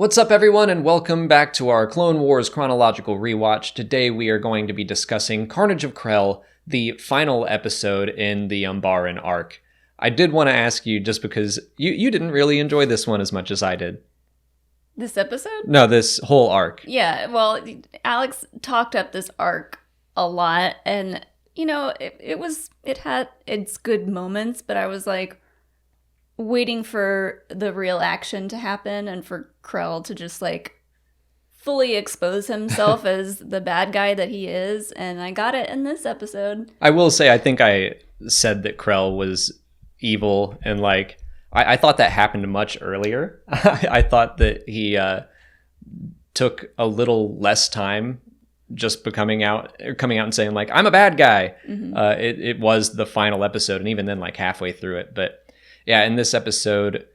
What's up, everyone, and welcome back to our Clone Wars Chronological Rewatch. Today we are going to be discussing Carnage of Krell, the final episode in the Umbaran arc. I did want to ask you, just because you didn't really enjoy this one as much as I did. This episode? No, this whole arc. Yeah, well, Alex talked up this arc a lot, and, you know, it had its good moments, but I was like, waiting for the real action to happen and for Krell to just like fully expose himself as the bad guy that he is, and I got it in this episode. I will say, I think I said that Krell was evil, and like I thought that happened much earlier. I thought that he took a little less time just coming out and saying like, I'm a bad guy. Mm-hmm. It was the final episode, and even then like halfway through it. But yeah, in this episode,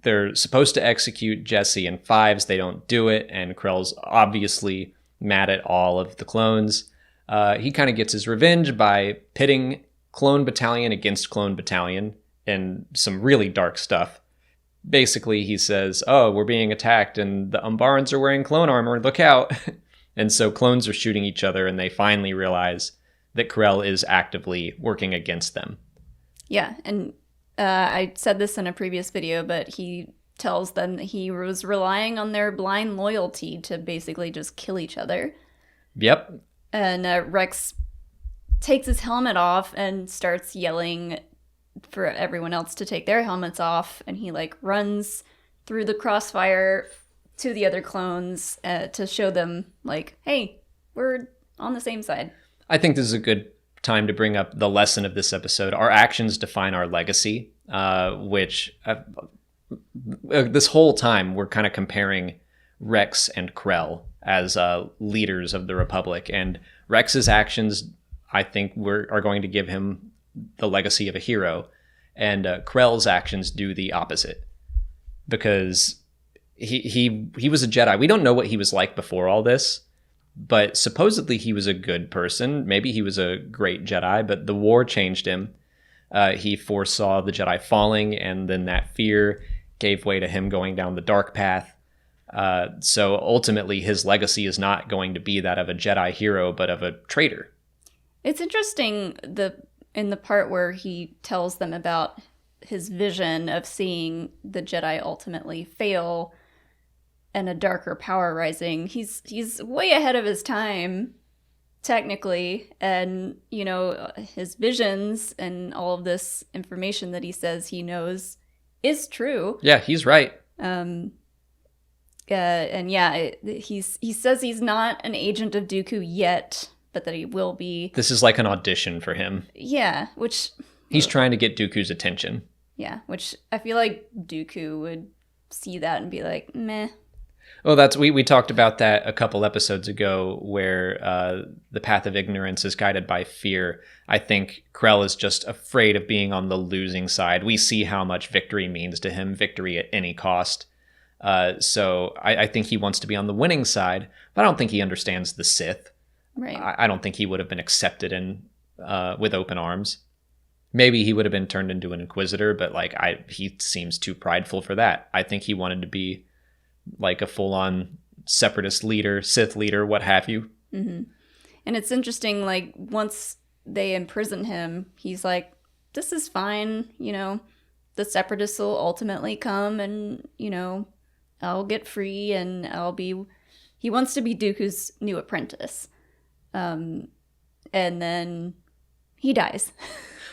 they're supposed to execute Jesse and Fives. They don't do it, and Krell's obviously mad at all of the clones. He kind of gets his revenge by pitting Clone Battalion against Clone Battalion and some really dark stuff. Basically, he says, oh, we're being attacked, and the Umbarans are wearing clone armor, look out. And so clones are shooting each other, and they finally realize that Krell is actively working against them. Yeah, and I said this in a previous video, but he tells them that he was relying on their blind loyalty to basically just kill each other. Yep. And Rex takes his helmet off and starts yelling for everyone else to take their helmets off, and he like runs through the crossfire to the other clones to show them like, hey, we're on the same side. I think this is a good time to bring up the lesson of this episode. Our actions define our legacy, which this whole time we're kind of comparing Rex and Krell as leaders of the Republic, and Rex's actions, I think, are going to give him the legacy of a hero, and Krell's actions do the opposite, because he was a Jedi. We don't know what he was like before all this, but supposedly he was a good person. Maybe he was a great Jedi, but the war changed him. He foresaw the Jedi falling, and then that fear gave way to him going down the dark path. So ultimately, his legacy is not going to be that of a Jedi hero, but of a traitor. It's interesting in the part where he tells them about his vision of seeing the Jedi ultimately fail and a darker power rising. He's way ahead of his time, technically, and you know, his visions and all of this information that he says he knows is true. Yeah, he's right. And yeah, he says he's not an agent of Dooku yet, but that he will be. This is like an audition for him. Yeah, which he's trying to get Dooku's attention. Yeah, which I feel like Dooku would see that and be like, meh. Well, we talked about that a couple episodes ago, where the path of ignorance is guided by fear. I think Krell is just afraid of being on the losing side. We see how much victory means to him, victory at any cost. So I think he wants to be on the winning side, but I don't think he understands the Sith. Right. I don't think he would have been accepted with open arms. Maybe he would have been turned into an Inquisitor, but he seems too prideful for that. I think he wanted to be like a full-on separatist leader, Sith leader, what have you. Mm-hmm. And it's interesting, like, once they imprison him, he's like, this is fine, you know, the separatists will ultimately come and, you know, I'll get free and he wants to be Dooku's new apprentice. And then he dies.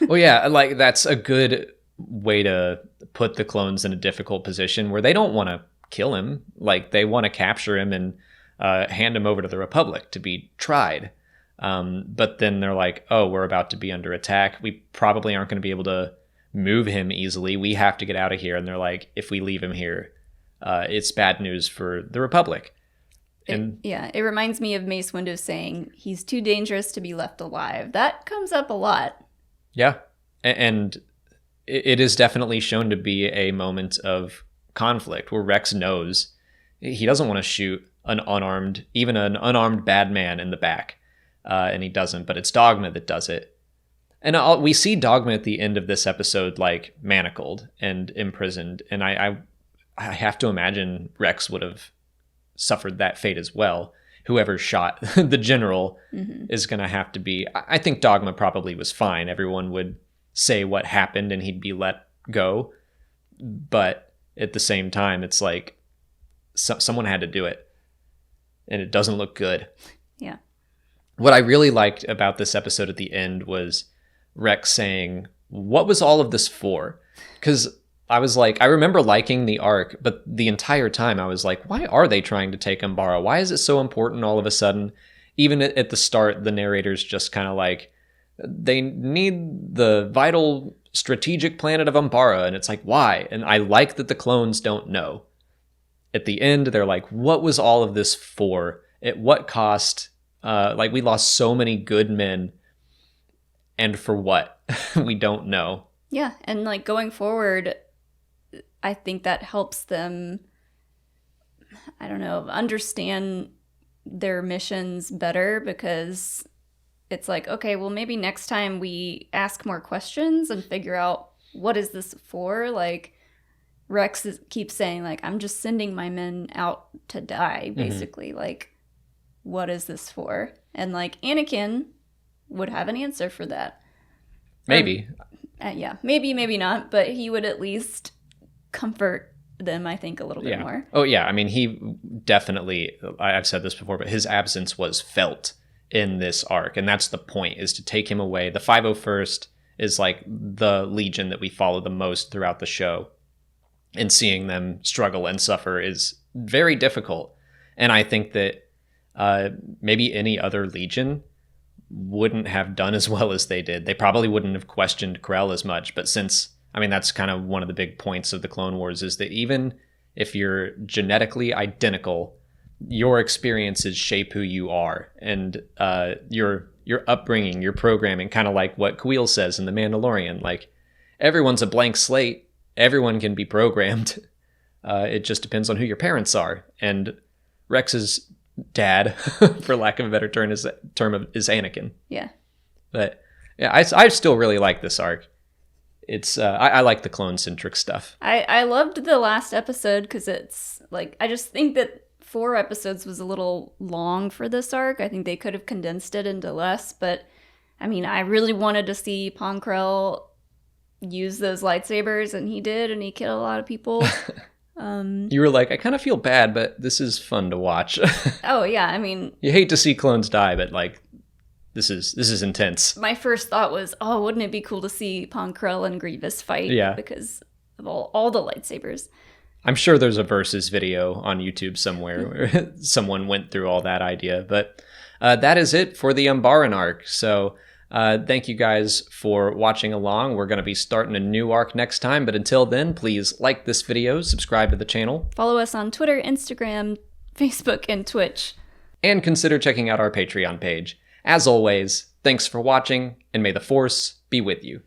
Well, yeah, like, that's a good way to put the clones in a difficult position where they don't want to kill him. Like, they want to capture him and hand him over to the Republic to be tried. But then they're like, oh, we're about to be under attack. We probably aren't going to be able to move him easily. We have to get out of here. And they're like, if we leave him here, it's bad news for the Republic. And it reminds me of Mace Windu saying, he's too dangerous to be left alive. That comes up a lot. Yeah. And it is definitely shown to be a moment of conflict where Rex knows he doesn't want to shoot even an unarmed bad man in the back. And he doesn't, but it's Dogma that does it. And we see Dogma at the end of this episode, like, manacled and imprisoned. And I I have to imagine Rex would have suffered that fate as well. Whoever shot the general is going to have to be... I think Dogma probably was fine. Everyone would say what happened and he'd be let go. But at the same time, it's like someone had to do it. And it doesn't look good. Yeah. What I really liked about this episode at the end was Rex saying, what was all of this for? Because I was like, I remember liking the arc, but the entire time I was like, why are they trying to take Umbara? Why is it so important all of a sudden? Even at the start, the narrator's just kind of like, they need the vital strategic planet of Umbara. And it's like, why? And I like that the clones don't know. At the end, they're like, what was all of this for? At what cost? Like, we lost so many good men. And for what? We don't know. Yeah. And like going forward, I think that helps them, I don't know, understand their missions better, because it's like, okay, well, maybe next time we ask more questions and figure out what is this for? Like, Rex keeps saying, like, I'm just sending my men out to die, basically. Like, what is this for? And like, Anakin would have an answer for that. Maybe. Yeah, maybe not, but he would at least comfort them, I think, a little bit more. Oh, yeah. I mean, he definitely, I've said this before, but his absence was felt in this arc. And that's the point, is to take him away. The 501st is like the Legion that we follow the most throughout the show. And seeing them struggle and suffer is very difficult. And I think that maybe any other Legion wouldn't have done as well as they did. They probably wouldn't have questioned Krell as much. But since, I mean, that's kind of one of the big points of the Clone Wars, is that even if you're genetically identical, your experiences shape who you are. And your upbringing, your programming, kind of like what Kuiil says in The Mandalorian. Like, everyone's a blank slate. Everyone can be programmed. It just depends on who your parents are. And Rex's dad, for lack of a better term, is Anakin. Yeah. But yeah, I still really like this arc. It's I like the clone-centric stuff. I loved the last episode because it's like, I just think that 4 episodes was a little long for this arc. I think they could have condensed it into less. But I mean, I really wanted to see Pong Krell use those lightsabers, and he did, and he killed a lot of people. You were like, I kind of feel bad, but this is fun to watch. Oh yeah, I mean, you hate to see clones die, but like, this is intense. My first thought was, oh, wouldn't it be cool to see Pong Krell and Grievous fight? Yeah, because of all the lightsabers. I'm sure there's a Versus video on YouTube somewhere where someone went through all that idea, but that is it for the Umbaran arc. So thank you guys for watching along. We're going to be starting a new arc next time, but until then, please like this video, subscribe to the channel. Follow us on Twitter, Instagram, Facebook, and Twitch. And consider checking out our Patreon page. As always, thanks for watching, and may the Force be with you.